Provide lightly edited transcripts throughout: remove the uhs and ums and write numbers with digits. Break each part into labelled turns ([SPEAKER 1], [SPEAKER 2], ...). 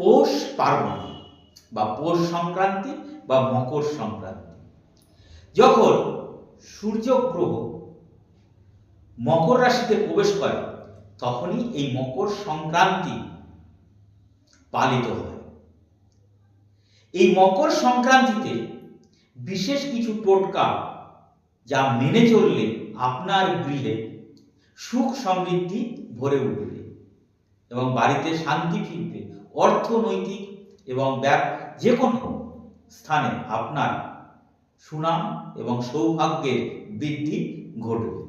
[SPEAKER 1] পৌষ পার্বণ বা পৌষ সংক্রান্তি বা মকর সংক্রান্তি, যখন সূর্যগ্রহ মকর রাশিতে প্রবেশ করে তখনই এই মকর সংক্রান্তি পালিত হয়। এই মকর সংক্রান্তিতে বিশেষ কিছু টোটকা যা মেনে চললে আপনার গৃহে সুখ সমৃদ্ধি ভরে উঠবে এবং বাড়িতে শান্তি ফিরবে, অর্থনৈতিক এবং যে কোনো স্থানে আপনার সুনাম এবং সৌভাগ্যের বৃদ্ধি ঘটবে।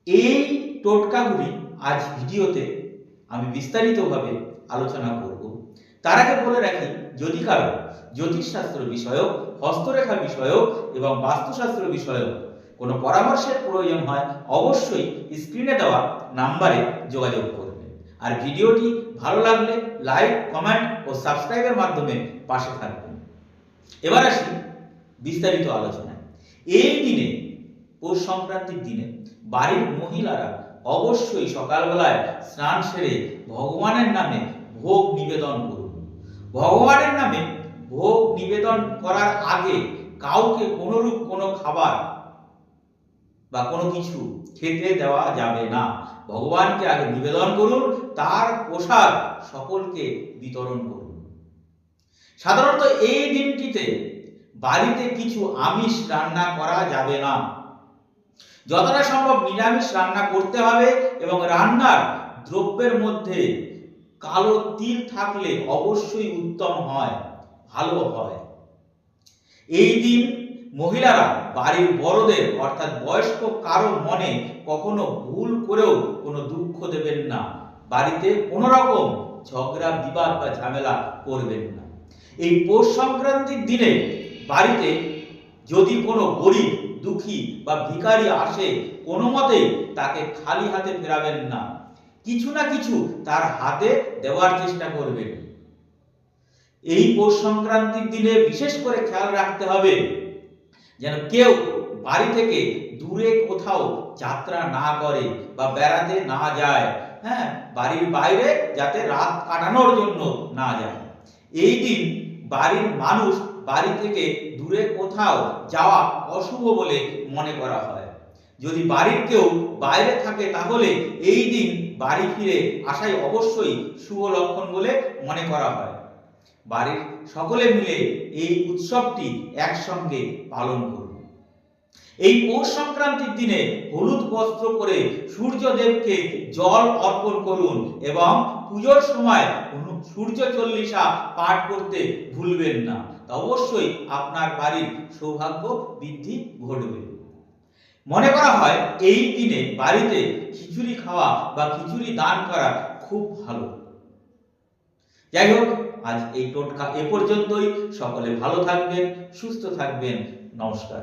[SPEAKER 1] এই টোটকাগুলি আজ ভিডিওতে আমি বিস্তারিতভাবে আলোচনা করব। তার আগে বলে রাখি, যদি কারো জ্যোতিষশাস্ত্র বিষয়ক, হস্তরেখা বিষয়ক এবং বাস্তুশাস্ত্র বিষয়ক কোনো পরামর্শের প্রয়োজন হয় অবশ্যই স্ক্রিনে দেওয়া নাম্বারে যোগাযোগ করবেন। আর ভিডিওটি ভালো লাগলে লাইক, কমেন্ট ও সাবস্ক্রাইবের মাধ্যমে পাশে থাকবেন। এবার আসি বিস্তারিত আলোচনায়। এই দিনে, পৌষ সংক্রান্তির দিনে বাড়ির মহিলারা অবশ্যই সকালবেলায় স্নান সেরে ভগবানের নামে ভোগ নিবেদন করুন। ভগবানের নামে ভোগ নিবেদন করার আগে কাউকে কোনরূপ কোনো খাবার বা কোনো কিছু খেতে দেওয়া যাবে না। ভগবানকে আগে নিবেদন করুন, তার প্রসাদ সকলকে বিতরণ করুন। সাধারণত এই দিনটিতে বাড়িতে কিছু আমিষ রান্না করা যাবে না। যতটা সম্ভব নিরামিষ রান্না করতে হবে এবং রান্নার দ্রব্যের মধ্যে কালো তিল থাকলে অবশ্যই উত্তম হয়, ভালো হয়। এই দিন মহিলারা বাড়ির বড়দের অর্থাৎ বয়স্ক কারো মনে কখনো ভুল করেও কোনো দুঃখ দেবেন না। বাড়িতে কোনো রকম ঝগড়া, বিবাদ বা ঝামেলা করবেন না। এই পৌষ সংক্রান্তির দিনে বাড়িতে যদি কোনো গরিব, দুঃখী বা ভিখারি আসে, কোনো মতেই তাকে খালি হাতে ফেরাবেন না। কিছু না কিছু তার হাতে দেওয়ার চেষ্টা করবেন। এই পৌষ সংক্রান্তির দিনে বিশেষ করে খেয়াল রাখতে হবে যেন কেউ বাড়ি থেকে দূরে কোথাও যাত্রা না করে বা বেড়াতে না যায়। বাড়ির বাইরে যাতে রাত কাটানোর জন্য না যায়। এই দিন বাড়ির মানুষ বাড়ি থেকে দূরে কোথাও যাওয়া অশুভ বলে মনে করা হয়। যদি বাড়ির কেউ বাইরে থাকে তাহলে এই দিন বাড়ি ফিরে আসাই অবশ্যই শুভ লক্ষণ বলে মনে করা হয়। বাড়ির সকলে মিলে এই উৎসবটি একসঙ্গে পালন করুন। এই পৌষ সংক্রান্তির দিনে হলুদ বস্ত্র পরে সূর্যদেবকে জল অর্পণ করুন এবং পুজোর সময় সূর্য চল্লিশা পাঠ করতে ভুলবেন না। অবশ্যই আপনার বাড়ির সৌভাগ্য বৃদ্ধি ঘটবে। মনে করা হয় এই দিনে বাড়িতে খিচুড়ি খাওয়া বা খিচুড়ি দান করা খুব ভালো। যাই হোক, আজ এই টোটকা এ পর্যন্তই। সকলে ভালো থাকবেন, সুস্থ থাকবেন। নমস্কার।